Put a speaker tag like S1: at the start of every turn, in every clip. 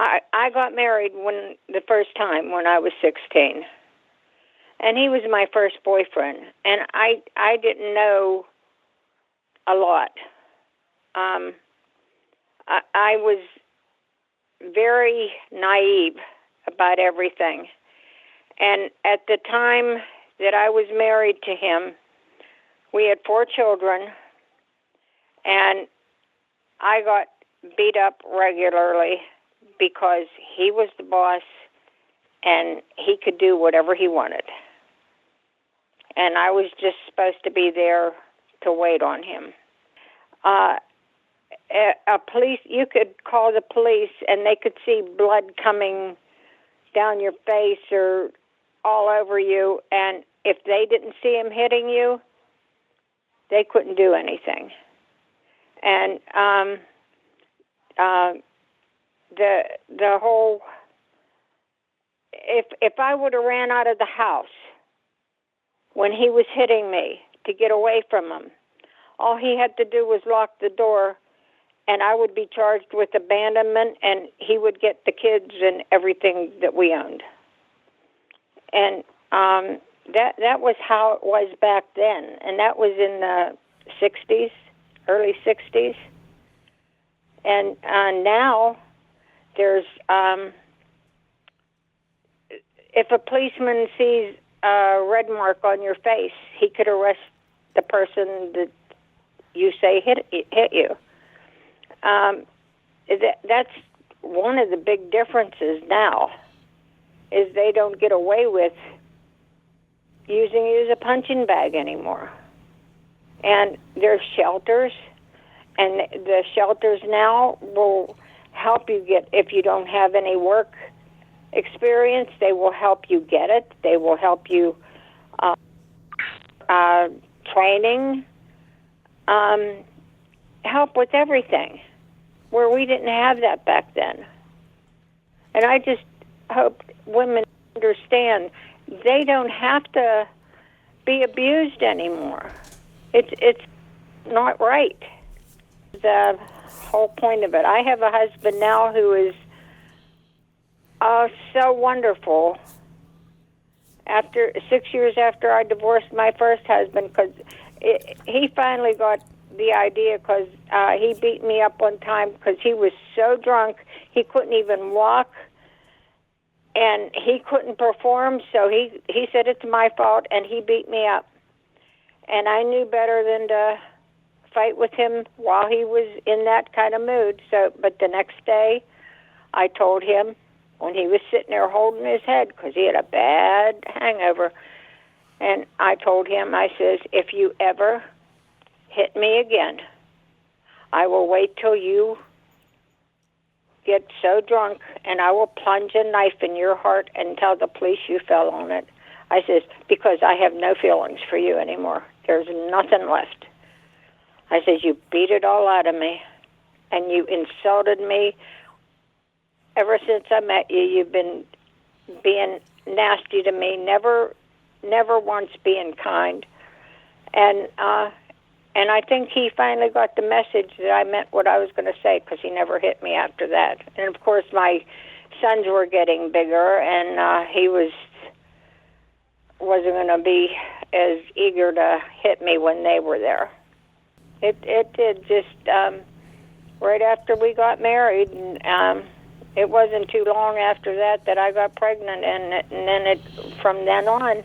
S1: I got married the first time when I was 16. And he was my first boyfriend. And I didn't know a lot. I was very naive about everything. And at the time that I was married to him, we had 4 children, and I got beat up regularly because he was the boss and he could do whatever he wanted. And I was just supposed to be there to wait on him. You could call the police and they could see blood coming down your face or all over you, and if they didn't see him hitting you, they couldn't do anything. And the whole, if I would have ran out of the house when he was hitting me to get away from him, all he had to do was lock the door, and I would be charged with abandonment, and he would get the kids and everything that we owned. And that was how it was back then, and that was in the 60s, early 60s. And now there's, if a policeman sees a red mark on your face, he could arrest the person that you say hit you. That's one of the big differences now, is they don't get away with using you as a punching bag anymore. And there's shelters, and the shelters now will help you get, if you don't have any work experience, they will help you get it. They will help you training, help with everything, where we didn't have that back then. And I just hope women understand they don't have to be abused anymore. It's not right. The whole point of it. I have a husband now who is so wonderful. After 6 years after I divorced my first husband, because he finally got the idea, because he beat me up one time because he was so drunk he couldn't even walk and he couldn't perform, so he said it's my fault, and he beat me up. And I knew better than to fight with him while he was in that kind of mood. But the next day I told him, when he was sitting there holding his head because he had a bad hangover, and I told him, I says, if you ever hit me again, I will wait till you get so drunk, and I will plunge a knife in your heart and tell the police you fell on it. I says, because I have no feelings for you anymore. There's nothing left. I says, you beat it all out of me, and you insulted me. Ever since I met you, you've been being nasty to me, never once being kind. And I think he finally got the message that I meant what I was going to say, because he never hit me after that. And, of course, my sons were getting bigger, and he wasn't going to be as eager to hit me when they were there. It did just right after we got married, and it wasn't too long after that I got pregnant, and then from then on,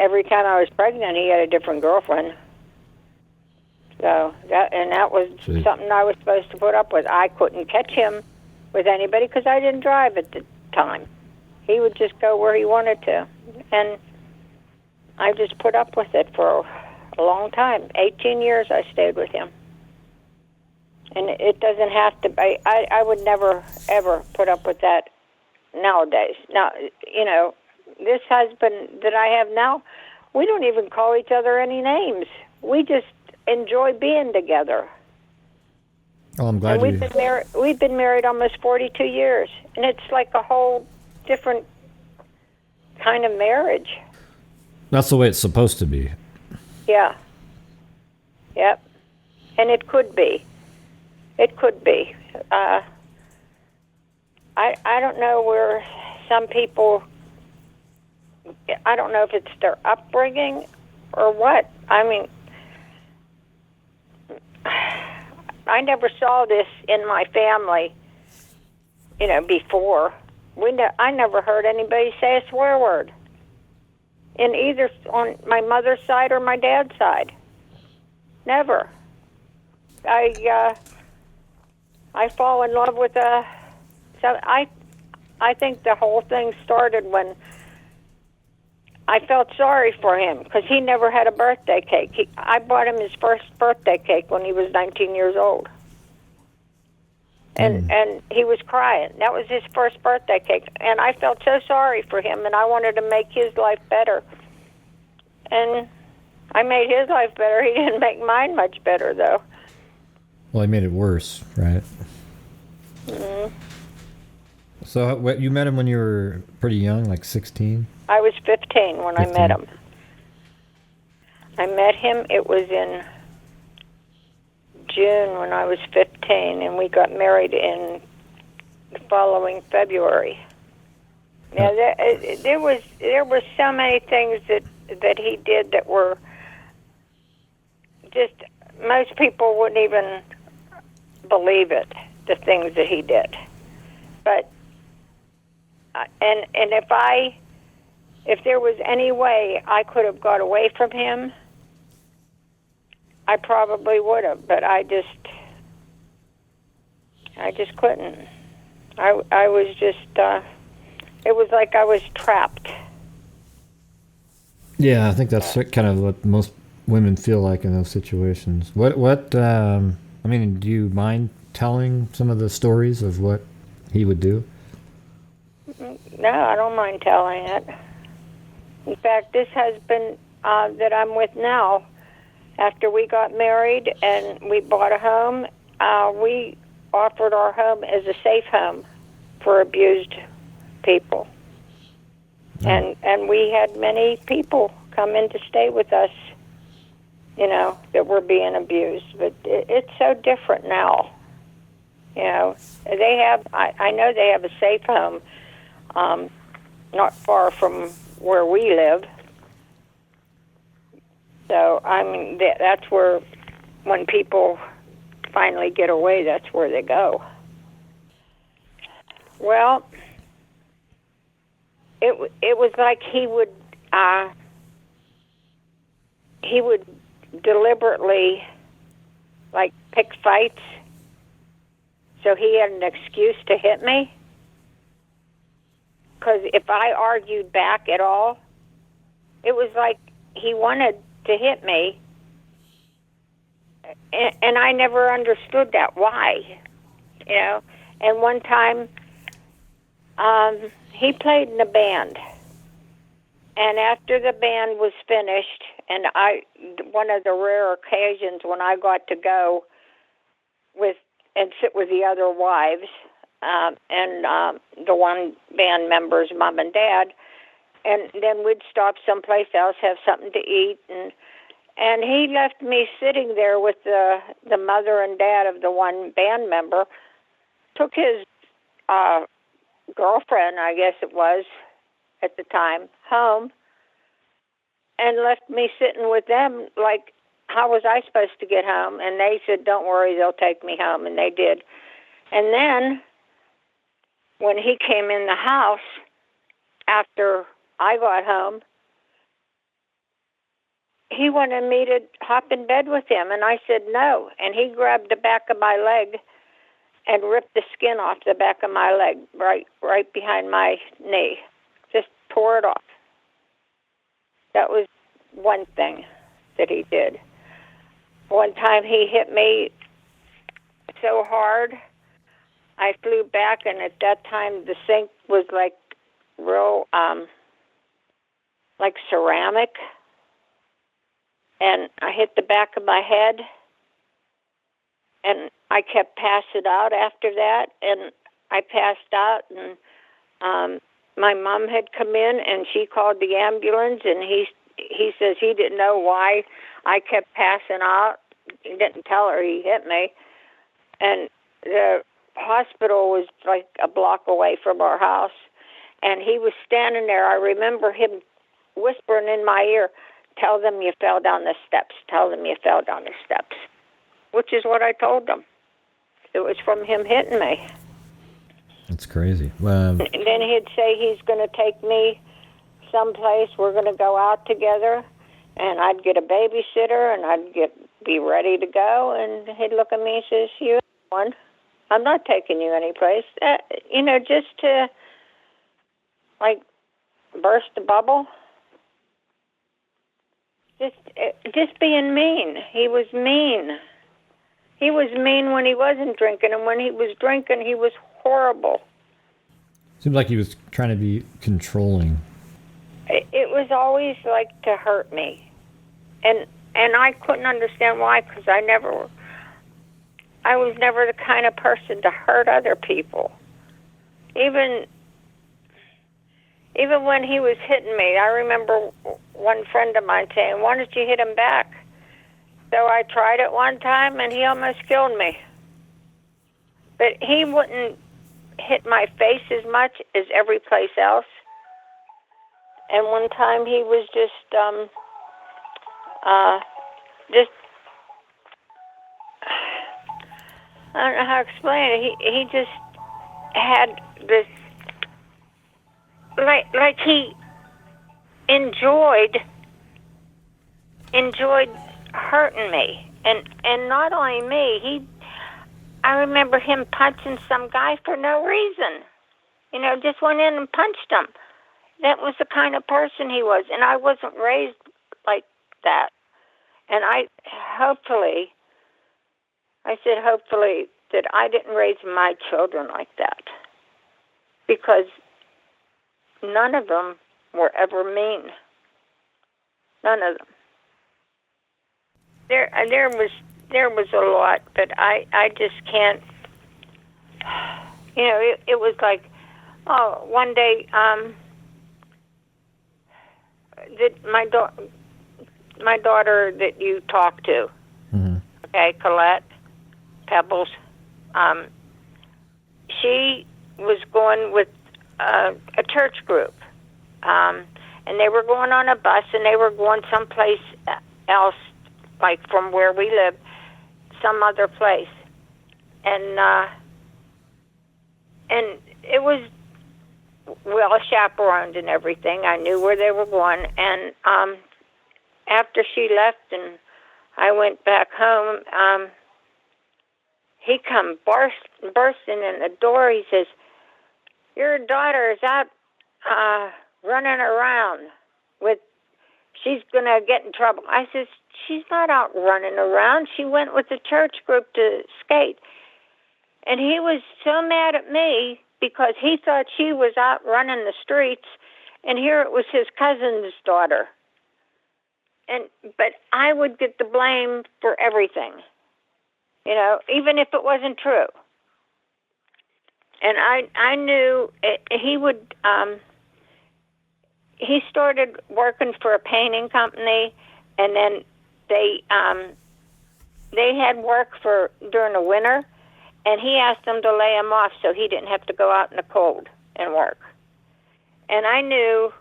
S1: every time I was pregnant, he had a different girlfriend. So that was something I was supposed to put up with. I couldn't catch him with anybody because I didn't drive at the time. He would just go where he wanted to, and I just put up with it for a long time. 18 years I stayed with him. And it doesn't have to be, I would never, ever put up with that nowadays. Now, this husband that I have now, we don't even call each other any names. We just enjoy being together.
S2: Oh, I'm glad
S1: we've been married almost 42 years, and it's like a whole different kind of marriage.
S2: That's the way it's supposed to be.
S1: Yeah. Yep. And it could be. It could be. I don't know where some people, I don't know if it's their upbringing or what. I mean, I never saw this in my family, before. I never heard anybody say a swear word, in either on my mother's side or my dad's side. Never. I fall in love with I think the whole thing started when I felt sorry for him because he never had a birthday cake. I bought him his first birthday cake when he was 19 years old. And he was crying. That was his first birthday cake. And I felt so sorry for him, and I wanted to make his life better. And I made his life better. He didn't make mine much better, though.
S2: Well, he made it worse, right?
S1: Mm-hmm.
S2: So you met him when you were pretty young, like 16?
S1: I was 15 when
S2: 15.
S1: I met him. I met him, it was in June when I was 15, and we got married in the following February. Now, there was so many things that he did that were just, most people wouldn't even believe it, the things that he did. But, and if there was any way I could have got away from him, I probably would have, but I just couldn't. I was just, it was like I was trapped.
S2: Yeah, I think that's kind of what most women feel like in those situations. I mean, do you mind telling some of the stories of what he would do?
S1: No, I don't mind telling it. In fact, this husband that I'm with now, after we got married and we bought a home, we offered our home as a safe home for abused people. Oh. And we had many people come in to stay with us, that were being abused. But it's so different now. They have, I know they have a safe home not far from where we live. So, I mean, that's where, when people finally get away, that's where they go. Well, it was like he would deliberately, like, pick fights, so he had an excuse to hit me. Because if I argued back at all, it was like he wanted to hit me, and I never understood that, why, And one time, he played in a band, and after the band was finished, and one of the rare occasions when I got to go with and sit with the other wives, and the one band member's mom and dad, and then we'd stop someplace else, have something to eat, and he left me sitting there with the mother and dad of the one band member, took his girlfriend, I guess it was, at the time, home, and left me sitting with them. Like, how was I supposed to get home? And they said, don't worry, they'll take me home, and they did. And then, when he came in the house after I got home, he wanted me to hop in bed with him, and I said no. And he grabbed the back of my leg and ripped the skin off the back of my leg, right behind my knee. Just tore it off. That was one thing that he did. One time he hit me so hard, I flew back, and at that time the sink was like real, like ceramic, and I hit the back of my head, and I kept passing out after that, and I passed out, and my mom had come in, and she called the ambulance, and he says he didn't know why I kept passing out. He didn't tell her he hit me, and the hospital was like a block away from our house, and he was standing there. I remember him whispering in my ear, "Tell them you fell down the steps. Tell them you fell down the steps," which is what I told them. It was from him hitting me.
S2: That's crazy.
S1: And then he'd say he's going to take me someplace. We're going to go out together, and I'd get a babysitter, and I'd be ready to go. And he'd look at me and says, "You ain't one. I'm not taking you anyplace." Just to like burst the bubble. Just being mean. He was mean. He was mean when he wasn't drinking, and when he was drinking, he was horrible.
S2: Seems like he was trying to be controlling.
S1: It was always like to hurt me, and I couldn't understand why, because I was never the kind of person to hurt other people. Even when he was hitting me, I remember one friend of mine saying, "Why don't you hit him back?" So I tried it one time, and he almost killed me. But he wouldn't hit my face as much as every place else. And one time he was just I don't know how to explain it. He just had this, like he enjoyed hurting me, and not only me. I remember him punching some guy for no reason. Just went in and punched him. That was the kind of person he was, and I wasn't raised like that. And hopefully that I didn't raise my children like that, because none of them were ever mean. None of them. There was a lot, but I just can't. It was like, one day, my daughter that you talked to, okay, Colette Pebbles, she was going with a church group, and they were going on a bus, and they were going someplace else, like from where we live, some other place, and it was well chaperoned and everything. I knew where they were going, and after she left and I went back home, he come bursting in the door. He says, "Your daughter is out running around with, she's going to get in trouble." I says, "She's not out running around. She went with the church group to skate." And he was so mad at me because he thought she was out running the streets, and here it was his cousin's daughter. But I would get the blame for everything, even if it wasn't true. And I knew he would. He started working for a painting company, and then they had work during the winter, and he asked them to lay him off so he didn't have to go out in the cold and work. And I knew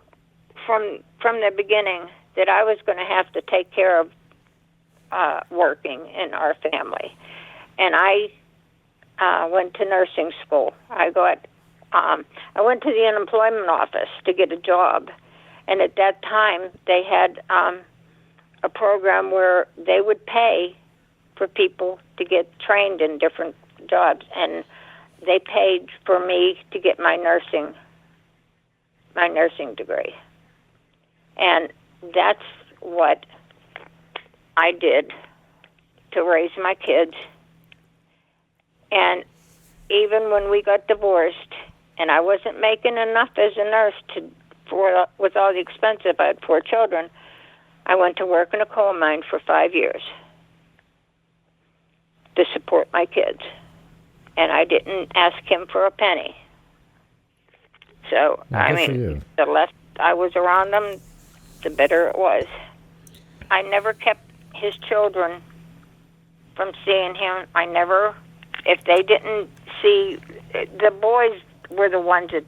S1: from the beginning that I was going to have to take care of working in our family. And I went to nursing school. I went to the unemployment office to get a job. And at that time, they had a program where they would pay for people to get trained in different jobs. And they paid for me to get my nursing degree. And that's what I did to raise my kids. And even when we got divorced, and I wasn't making enough as a nurse with all the expenses, I had 4 children, I went to work in a coal mine for 5 years to support my kids. And I didn't ask him for a penny. So, the less I was around them, the better it was. I never kept his children from seeing him. If they didn't see, the boys were the ones that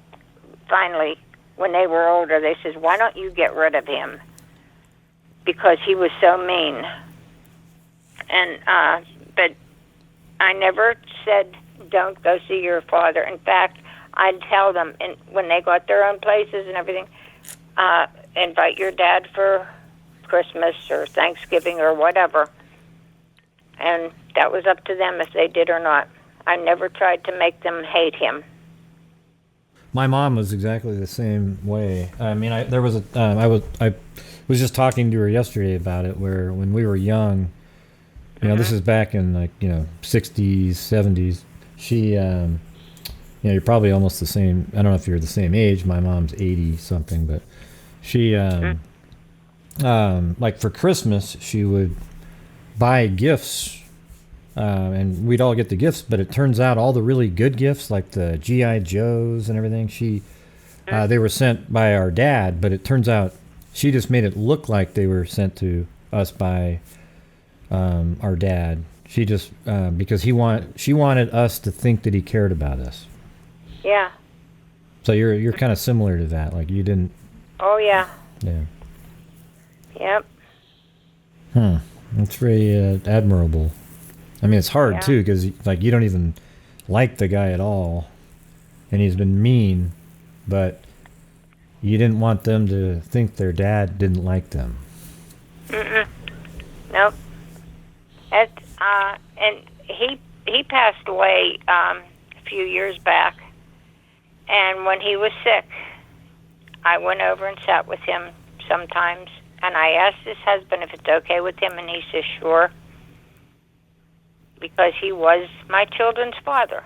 S1: finally, when they were older, they says, why don't you get rid of him? Because he was so mean. And, but I never said, don't go see your father. In fact, I'd tell them, and when they got their own places and everything, invite your dad for Christmas or Thanksgiving or whatever. And that was up to them if they did or not. I never tried to make them hate him.
S2: My mom was exactly the same way. I mean, there was a I was just talking to her yesterday about it, where when we were young, this is back in 60s, 70s. She, you're probably almost the same. I don't know if you're the same age. My mom's 80 something, but she, like for Christmas, she would buy gifts. And we'd all get the gifts, but it turns out all the really good gifts, like the G.I. Joes and everything, they were sent by our dad, but it turns out she just made it look like they were sent to us by our dad. She just, because she wanted us to think that he cared about us.
S1: Yeah.
S2: So you're kind of similar to that, like you didn't.
S1: Oh, yeah.
S2: Yeah.
S1: Yep.
S2: That's very admirable. I mean, it's hard, too, because, you don't even like the guy at all, and he's been mean, but you didn't want them to think their dad didn't like them.
S1: Nope. And he passed away a few years back, and when he was sick, I went over and sat with him sometimes, and I asked his husband if it's okay with him, and he says, sure. Because he was my children's father.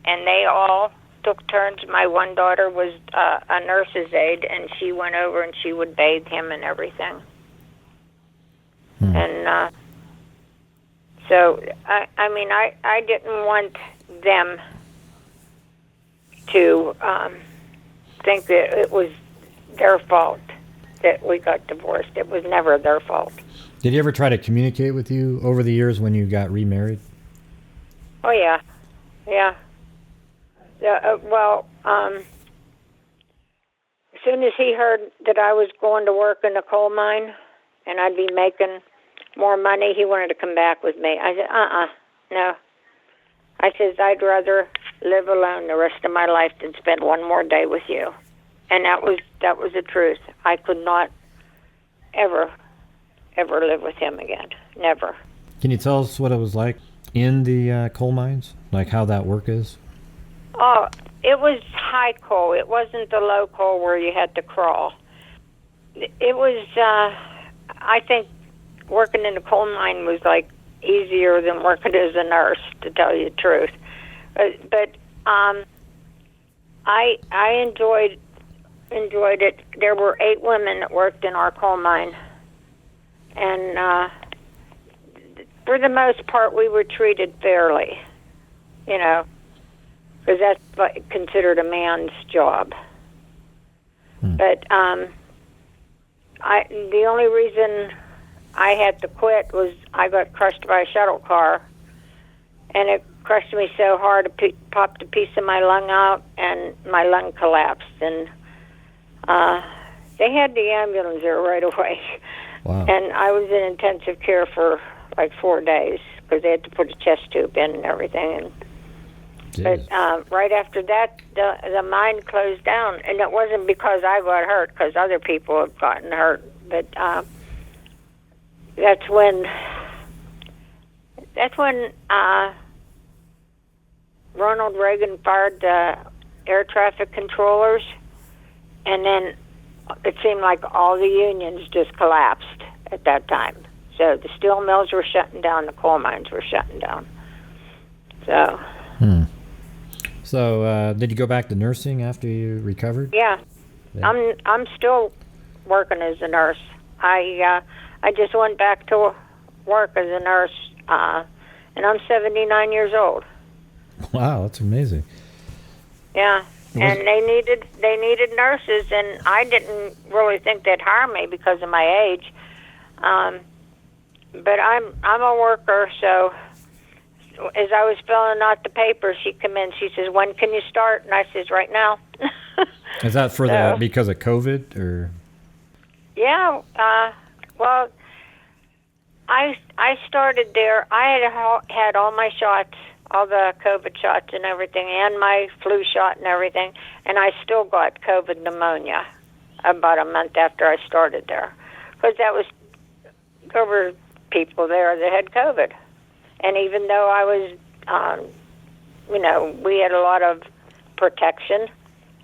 S1: And they all took turns. My one daughter was a nurse's aide, and she went over and she would bathe him and everything. And so, I didn't want them to think that it was their fault that we got divorced. It was never their fault.
S2: Did he ever try to communicate with you over the years when you got remarried?
S1: Oh, yeah. Yeah. As soon as he heard that I was going to work in the coal mine and I'd be making more money, he wanted to come back with me. I said, no. I says, I'd rather live alone the rest of my life than spend one more day with you. And that was the truth. I could not ever live with him again. Never.
S2: Can you tell us what it was like in the coal mines? Like how that work is?
S1: Oh, it was high coal. It wasn't the low coal where you had to crawl. It was, I think, working in the coal mine was like easier than working as a nurse, to tell you the truth. But I enjoyed it. There were 8 women that worked in our coal mine. And for the most part, we were treated fairly, because that's considered a man's job. But the only reason I had to quit was I got crushed by a shuttle car, and it crushed me so hard it popped a piece of my lung out, and my lung collapsed. And they had the ambulance there right away.
S2: Wow.
S1: And I was in intensive care for like 4 days because they had to put a chest tube in and everything. But right after that, the mine closed down, and it wasn't because I got hurt, because other people had gotten hurt. But that's when Ronald Reagan fired the air traffic controllers, and then it seemed like all the unions just collapsed at that time. So the steel mills were shutting down, the coal mines were shutting down. So.
S2: So did you go back to nursing after you recovered?
S1: Yeah. I'm still working as a nurse. I just went back to work as a nurse, and I'm 79 years old.
S2: Wow, that's amazing.
S1: Yeah. And they needed nurses, and I didn't really think they'd hire me because of my age. But I'm a worker, so as I was filling out the papers, she come in. She says, "When can you start?" And I says, "Right now."
S2: Is that for the because of COVID or?
S1: Yeah. Well, I started there. I had all my shots, all the COVID shots and everything, and my flu shot and everything, and I still got COVID pneumonia about a month after I started there, because there were people there that had COVID. And even though I was, we had a lot of protection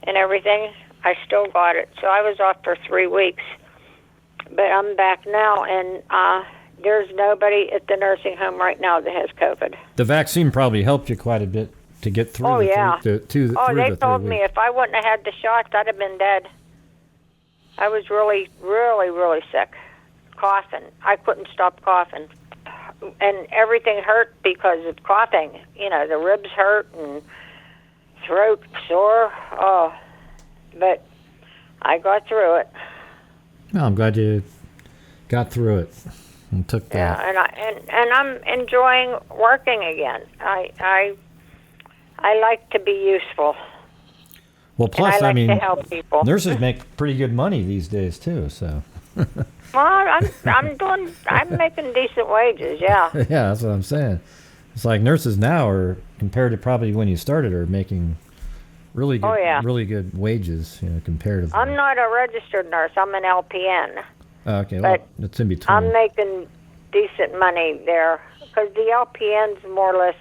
S1: and everything, I still got it. So I was off for 3 weeks. But I'm back now, and there's nobody at the nursing home right now that has COVID.
S2: The vaccine probably helped you quite a bit to get through.
S1: Oh, yeah.
S2: They
S1: told me if I wouldn't have had the shots, I'd have been dead. I was really, really, really sick. Coughing. I couldn't stop coughing. And everything hurt because of coughing. The ribs hurt and throat sore. Oh, but I got through it.
S2: Well, I'm glad you got through it and took that.
S1: Yeah, and I'm enjoying working again. I like to be useful.
S2: Well, plus,
S1: and I like to help people.
S2: Nurses make pretty good money these days too. So.
S1: Well, I'm making decent wages. Yeah.
S2: Yeah, that's what I'm saying. It's like nurses now are, compared to probably when you started, are making really good, really good wages, comparatively.
S1: I'm not a registered nurse. I'm an LPN.
S2: Okay, well, it's in between.
S1: I'm making decent money there because the LPNs, more or less,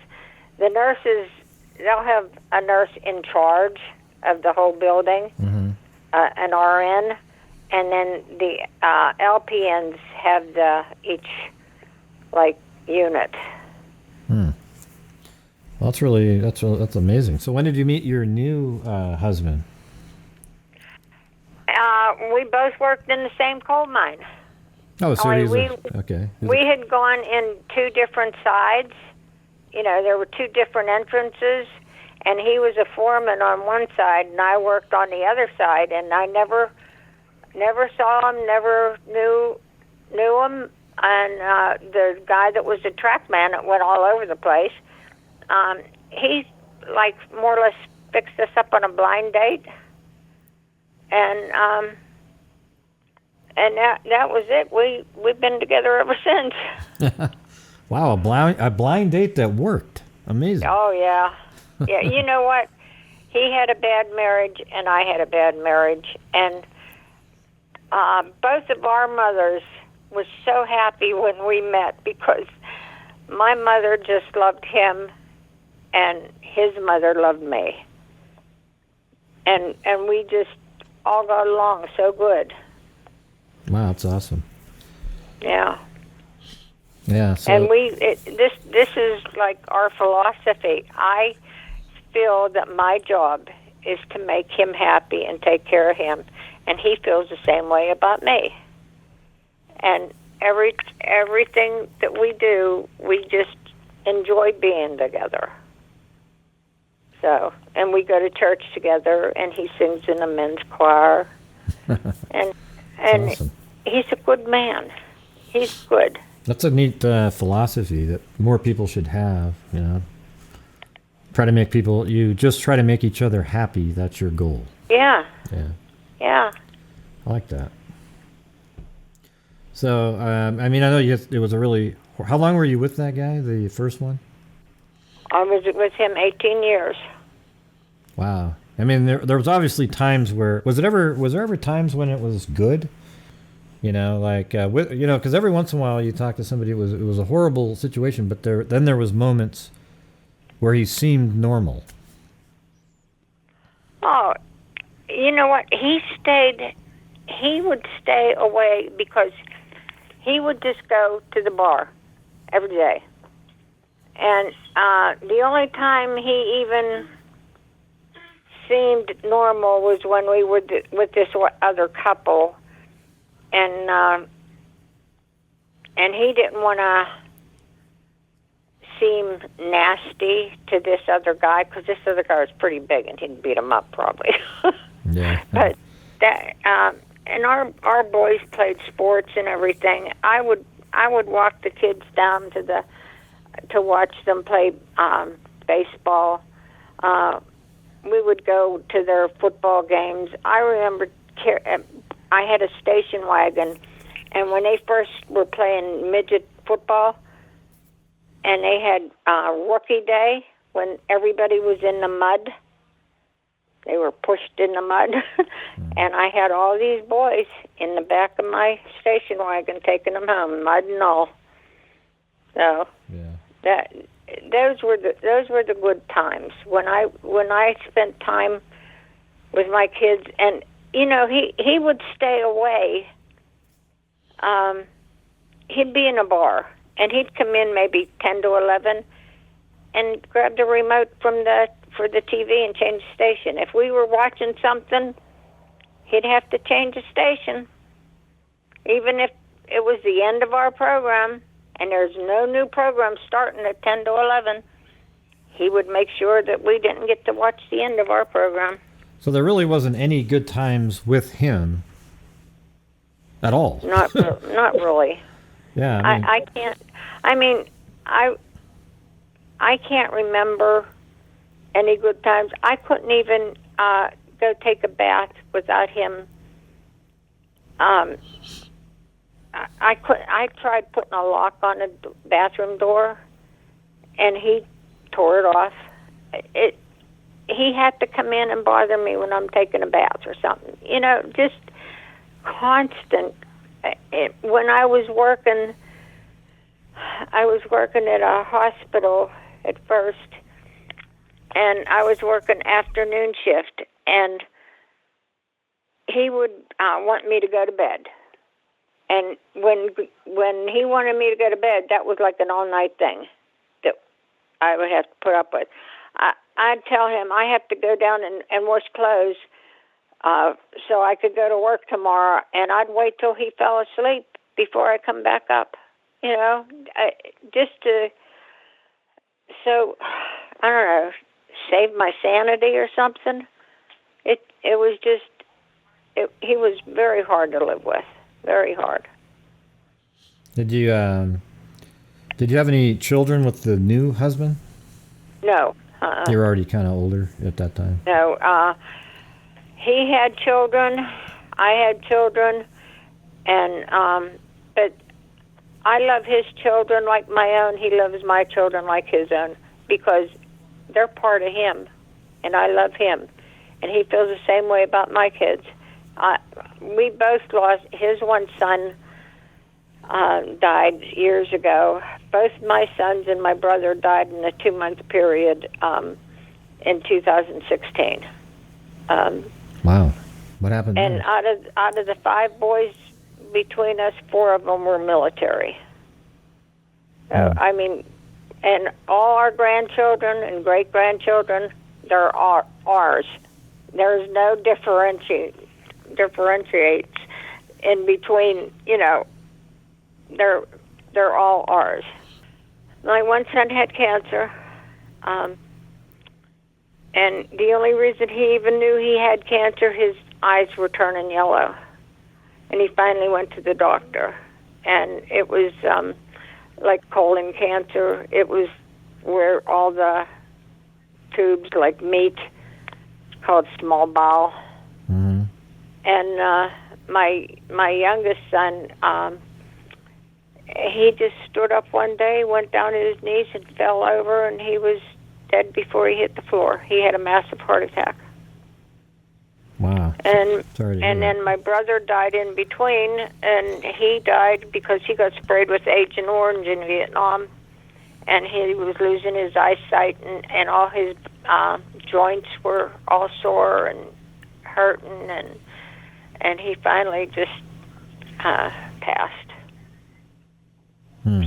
S1: the nurses, they'll have a nurse in charge of the whole building, an RN, and then the LPNs have each unit.
S2: Well, that's amazing. So when did you meet your new husband?
S1: We both worked in the same coal mine.
S2: Oh, so okay.
S1: We had gone in two different sides. There were two different entrances, and he was a foreman on one side, and I worked on the other side, and I never saw him, never knew him. And the guy that was the track man that went all over the place, he more or less fixed us up on a blind date, and that was it. We've been together ever since.
S2: Wow, a blind date that worked. Amazing.
S1: Oh yeah, yeah. You know what? He had a bad marriage, and I had a bad marriage, and both of our mothers was so happy when we met because my mother just loved him, and his mother loved me, and we just all got along so good.
S2: Wow, that's awesome.
S1: Yeah.
S2: Yeah. So.
S1: And this is like our philosophy. I feel that my job is to make him happy and take care of him, and he feels the same way about me. And everything that we do, we just enjoy being together. So, and we go to church together, and he sings in a men's choir, and
S2: awesome.
S1: He's a good man. He's good.
S2: That's a neat philosophy that more people should have. Try to make people. You just try to make each other happy. That's your goal.
S1: Yeah.
S2: Yeah.
S1: Yeah.
S2: I like that. So, I know it was a really. How long were you with that guy? The first one?
S1: I was with him 18 years.
S2: Wow. There was obviously times where was there ever times when it was good? Because every once in a while you talk to somebody, it was a horrible situation, but there was moments where he seemed normal. Oh,
S1: you know what? He would stay away because he would just go to the bar every day. And the only time he even seemed normal was when we were with this other couple, and he didn't want to seem nasty to this other guy because this other guy was pretty big and he'd beat him up probably.
S2: Yeah.
S1: But that and our boys played sports and everything. I would walk the kids down to to watch them play baseball. We would go to their football games. I remember I had a station wagon, and when they first were playing midget football, and they had rookie day when everybody was in the mud. They were pushed in the mud, and I had all these boys in the back of my station wagon taking them home, mud and all. So those were the good times when I spent time with my kids. And he would stay away. He'd be in a bar, and he'd come in maybe 10 to 11 and grab the remote for the TV and change the station. If we were watching something, he'd have to change the station. Even if it was the end of our program and there's no new program starting at 10 to 11, he would make sure that we didn't get to watch the end of our program.
S2: So there really wasn't any good times with him at all.
S1: Not really.
S2: Yeah,
S1: I can't remember any good times. I couldn't even go take a bath without him. I tried putting a lock on the bathroom door, and he tore it off. He had to come in and bother me when I'm taking a bath or something. Just constant. When I was working at a hospital at first, and I was working afternoon shift, and he would want me to go to bed. And when he wanted me to go to bed, that was like an all-night thing that I would have to put up with. I'd tell him I have to go down and wash clothes so I could go to work tomorrow, and I'd wait till he fell asleep before I come back up. So I don't know, save my sanity or something. It was just he was very hard to live with, very hard.
S2: Did you have any children with the new husband?
S1: No.
S2: You were already kind of older at that time.
S1: No. He had children. I had children, and but I love his children like my own. He loves my children like his own because they're part of him, and I love him, and he feels the same way about my kids. We both lost. His one son died years ago. Both my sons and my brother died in a 2-month period in 2016.
S2: Wow, what happened?
S1: And
S2: there?
S1: out of the 5 boys between us, 4 of them were military. So I mean, and all our grandchildren and great grandchildren, they're ours. There's no differentiates in between. They're all ours. My one son had cancer, and the only reason he even knew he had cancer, his eyes were turning yellow. And he finally went to the doctor, and it was like colon cancer. It was where all the tubes, like meat, called small bowel.
S2: Mm-hmm.
S1: And my youngest son, he just stood up one day, went down to his knees, and fell over, and he was dead before he hit the floor. He had a massive heart attack.
S2: Wow.
S1: And
S2: Sorry to hear
S1: and then my brother died in between, and he died because he got sprayed with Agent Orange in Vietnam, and he was losing his eyesight, and all his joints were all sore and hurting, and he finally just passed.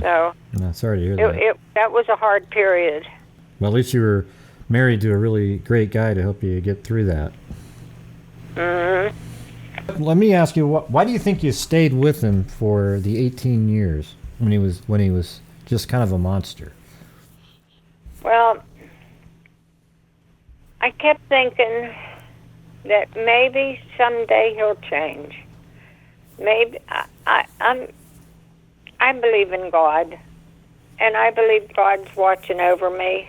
S1: So
S2: No, sorry to hear that.
S1: That was a hard period.
S2: Well, at least you were married to a really great guy to help you get through that.
S1: Mm-hmm.
S2: Let me ask you, why do you think you stayed with him for the 18 years when he was just kind of a monster?
S1: Well, I kept thinking that maybe someday he'll change. Maybe I believe in God, I believe God's watching over me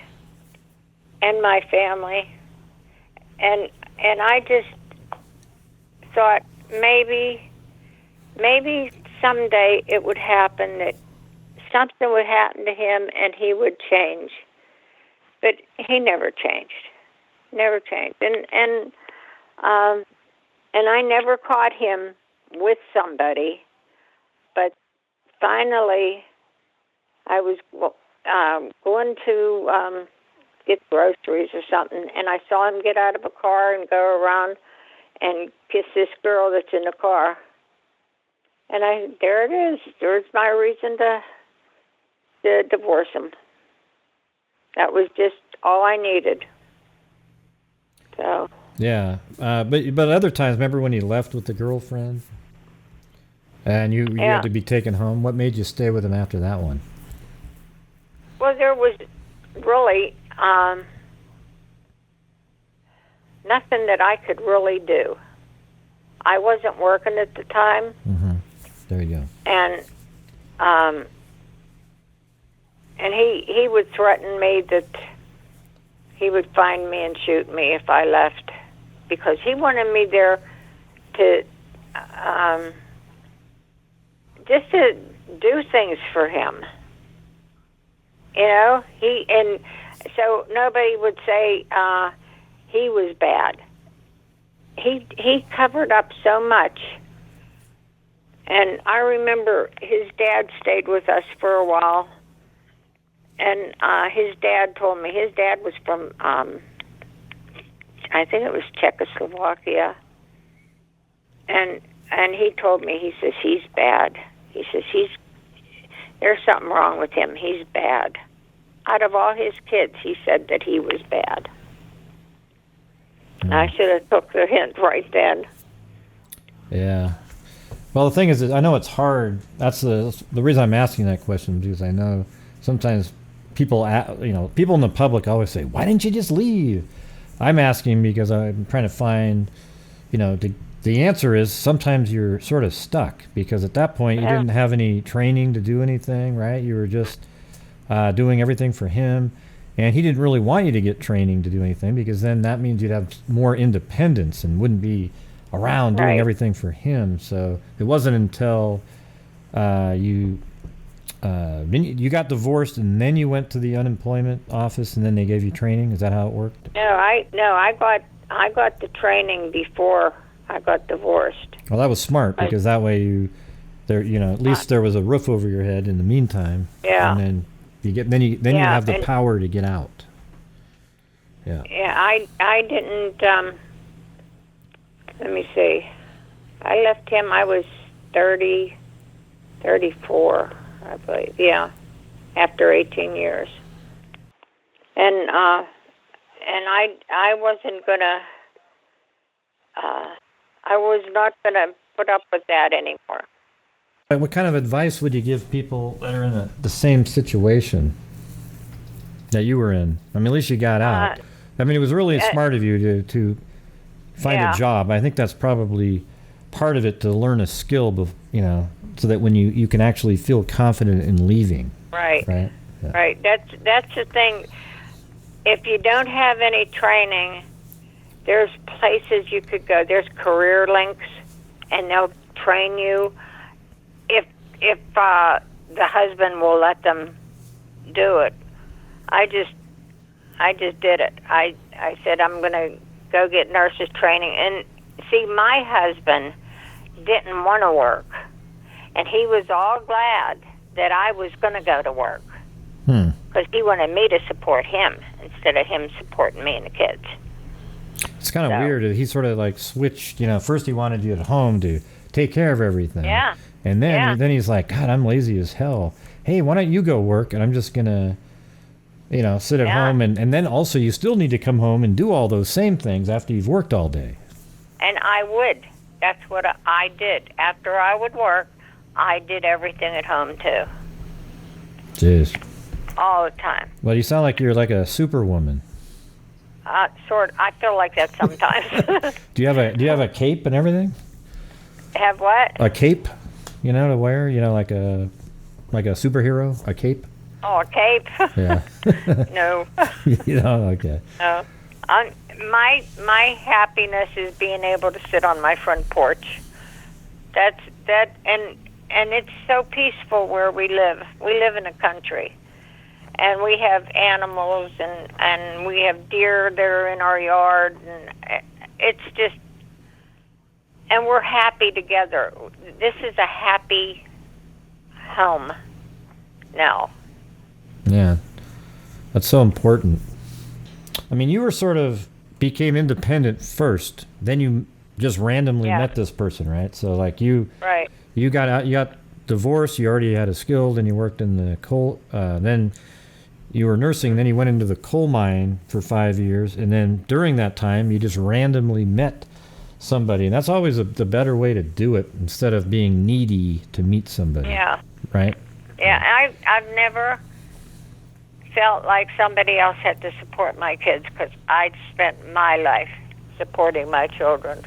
S1: and my family. And I just thought maybe someday it would happen, that something would happen to him and he would change. But he never changed. Never changed. And I never caught him with somebody. But finally, I was going to get groceries or something, and I saw him get out of a car and go around and kiss this girl that's in the car. And there it is. There's my reason to divorce him. That was just all I needed. So.
S2: Yeah, but other times, remember when you left with the girlfriend, and you had to be taken home? What made you stay with him after that one?
S1: Well, there was really nothing that I could really do. I wasn't working at the time.
S2: Mm-hmm. There you go.
S1: And he would threaten me that he would find me and shoot me if I left, because he wanted me there to just to do things for him. You know, and so nobody would say he was bad. He covered up so much. And I remember his dad stayed with us for a while, and his dad told me, his dad was from, I think it was Czechoslovakia, and he told me, he says, he's bad. He says, there's something wrong with him. He's bad. Out of all his kids, he said that he was bad. I should have took the hint right then.
S2: Yeah. Well, the thing is, I know it's hard. That's the reason I'm asking that question, because I know sometimes people in the public always say, "Why didn't you just leave?" I'm asking because I'm trying to find, the answer is sometimes you're sort of stuck, because at that point you didn't have any training to do anything, right? You were just doing everything for him, and he didn't really want you to get training to do anything, because then that means you'd have more independence and wouldn't be around doing everything for him. So it wasn't until you got divorced and then you went to the unemployment office and then they gave you training. Is that how it worked?
S1: No, I got the training before I got divorced.
S2: Well, that was smart, because that way at least there was a roof over your head in the meantime. Yeah. And then you have the power to get out. Yeah.
S1: Yeah, I didn't. Let me see. I left him. I was 34, I believe. Yeah, after 18 years. And I wasn't gonna. I was not gonna put up with that anymore.
S2: What kind of advice would you give people that are in the same situation that you were in? I mean, at least you got out. I mean, it was really smart of you to find a job. I think that's probably part of it, to learn a skill, so that when you can actually feel confident in leaving.
S1: Right.
S2: Right. Yeah.
S1: Right. That's the thing. If you don't have any training, there's places you could go. There's career links, and they'll train you. If the husband will let them do it. I just did it. I said, I'm going to go get nurses training. And see, my husband didn't want to work, and he was all glad that I was going to go to work, because he wanted me to support him instead of him supporting me and the kids.
S2: It's kind of weird. He sort of like switched. First he wanted you at home to take care of everything.
S1: Yeah.
S2: And then he's like, God, I'm lazy as hell. Hey, why don't you go work, and I'm just gonna, sit at home. And then also you still need to come home and do all those same things after you've worked all day.
S1: And I would. That's what I did. After I would work, I did everything at home too.
S2: Jeez.
S1: All the time.
S2: Well, you sound like you're like a superwoman.
S1: Sort. I feel like that sometimes.
S2: Do you have a cape and everything?
S1: Have what?
S2: A cape, to wear. Like a superhero, a cape.
S1: Oh, a cape?
S2: Yeah.
S1: No.
S2: Okay.
S1: No. My happiness is being able to sit on my front porch. And it's so peaceful where we live. We live in a country, and we have animals, and we have deer that are in our yard, and it's just, and we're happy together. This is a happy home now.
S2: Yeah, that's so important. I mean, you were sort of became independent first, then you just randomly met this person, right? So like you got out, you got divorced, you already had a skilled, and you worked in the coal. Then you were nursing, then you went into the coal mine for 5 years, and then during that time, you just randomly met somebody, and that's always the better way to do it instead of being needy to meet somebody.
S1: Yeah.
S2: Right.
S1: Yeah, I've never felt like somebody else had to support my kids because I spent my life supporting my children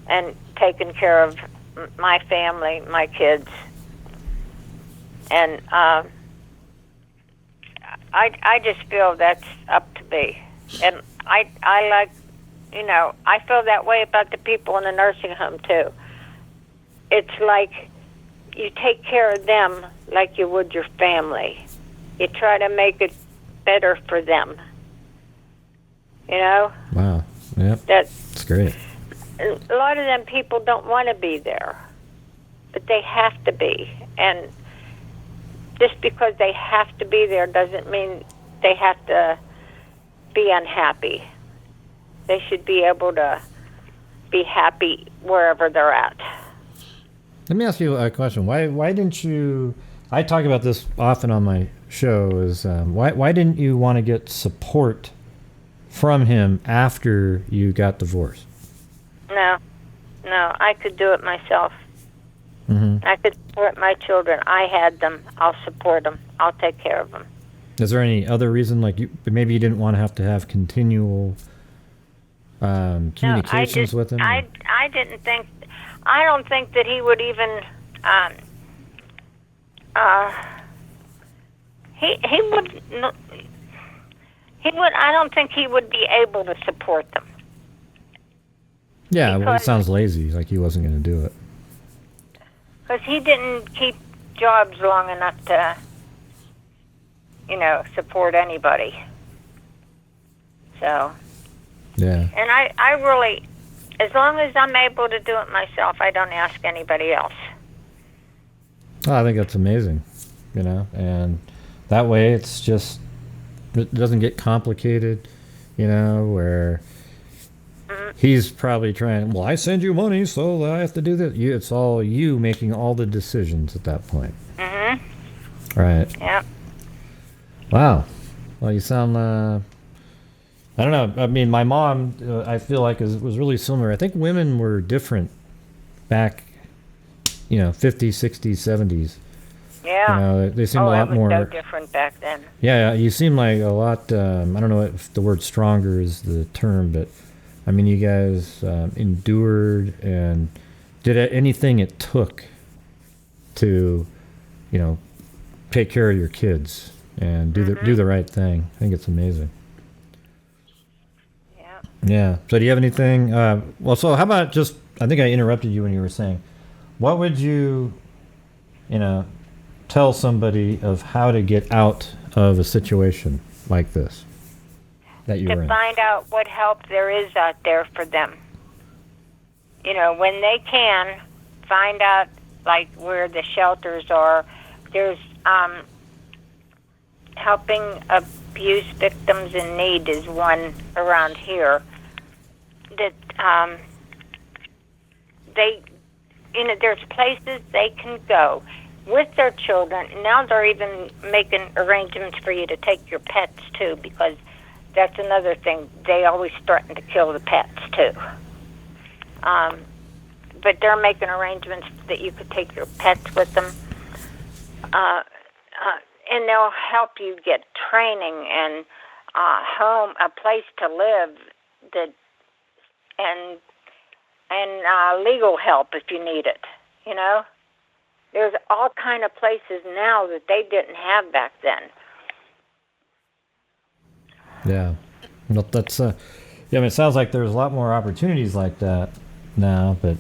S1: and taking care of my family, my kids, and I just feel that's up to me, and I like, I feel that way about the people in the nursing home too. It's like you take care of them like you would your family. You try to make it better for them.
S2: Wow. Yep. That's great.
S1: A lot of them people don't want to be there, but they have to be. And just because they have to be there doesn't mean they have to be unhappy. They should be able to be happy wherever they're at.
S2: Let me ask you a question. Why didn't you? I talk about this often on my show. Is why didn't you want to get support from him after you got divorced?
S1: No, I could do it myself.
S2: Mm-hmm.
S1: I could support my children. I had them. I'll support them. I'll take care of them.
S2: Is there any other reason, like maybe you didn't want to have continual communications with him?
S1: I don't think that he would even. He would. He would. I don't think he would be able to support them.
S2: Yeah, well, he sounds lazy, like he wasn't going to do it.
S1: Because he didn't keep jobs long enough to, support anybody. So.
S2: Yeah.
S1: And I really, as long as I'm able to do it myself, I don't ask anybody else.
S2: Oh, I think that's amazing, and that way it doesn't get complicated, where he's probably trying, well, I send you money, so I have to do this. It's all you making all the decisions at that point. Mm-hmm. Right.
S1: Yeah.
S2: Wow. Well, you sound, I don't know. I mean, my mom, I feel like was really similar. I think women were different back, 50s, 60s, 70s.
S1: Yeah.
S2: They seem a lot more.
S1: Oh, it was so different back then.
S2: Yeah, you seem like a lot, I don't know if the word stronger is the term, but I mean, you guys endured and did anything it took to, take care of your kids and do the right thing. I think it's amazing.
S1: Yeah.
S2: Yeah. So do you have anything? So how about just? I think I interrupted you when you were saying, what would you, tell somebody of how to get out of a situation like this that you're in?
S1: To find out what help there is out there for them. When they can, find out, like, where the shelters are. There's helping abuse victims in need is one around here. That there's places they can go with their children. Now they're even making arrangements for you to take your pets too, because that's another thing. They always threaten to kill the pets too. But they're making arrangements that you could take your pets with them. And they'll help you get training and home, a place to live, and legal help if you need it. There's all kind of places now that they didn't have back then.
S2: Yeah. Well, that's yeah. I mean, it sounds like there's a lot more opportunities like that now, but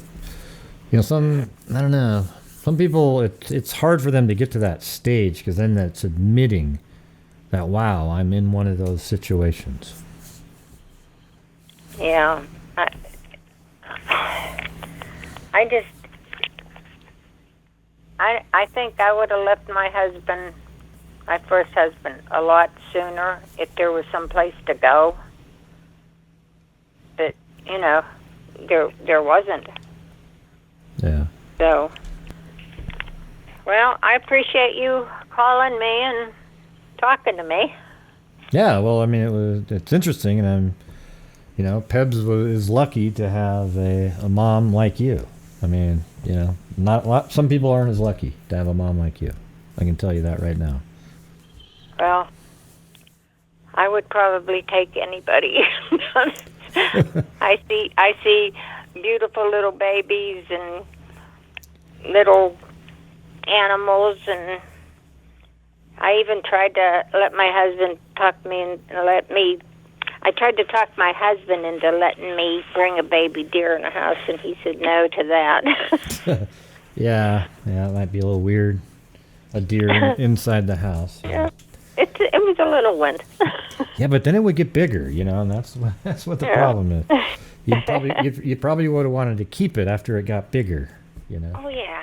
S2: I don't know. Some people, it's hard for them to get to that stage because then that's admitting that, wow, I'm in one of those situations.
S1: Yeah. I think I would have left my first husband, a lot sooner if there was some place to go. But, there wasn't.
S2: Yeah.
S1: So, well, I appreciate you calling me and talking to me.
S2: Yeah, well, I mean, it's interesting, and Pebs is lucky to have a mom like you. I mean, some people aren't as lucky to have a mom like you. I can tell you that right now.
S1: Well, I would probably take anybody. I see beautiful little babies and little animals, and I even tried to let my husband talk me and I tried to talk my husband into letting me bring a baby deer in the house, and he said no to that.
S2: Yeah, it might be a little weird. A deer inside the house.
S1: Yeah, it was a little one.
S2: Yeah, but then it would get bigger, and that's what the problem is. You probably would have wanted to keep it after it got bigger,
S1: Oh yeah.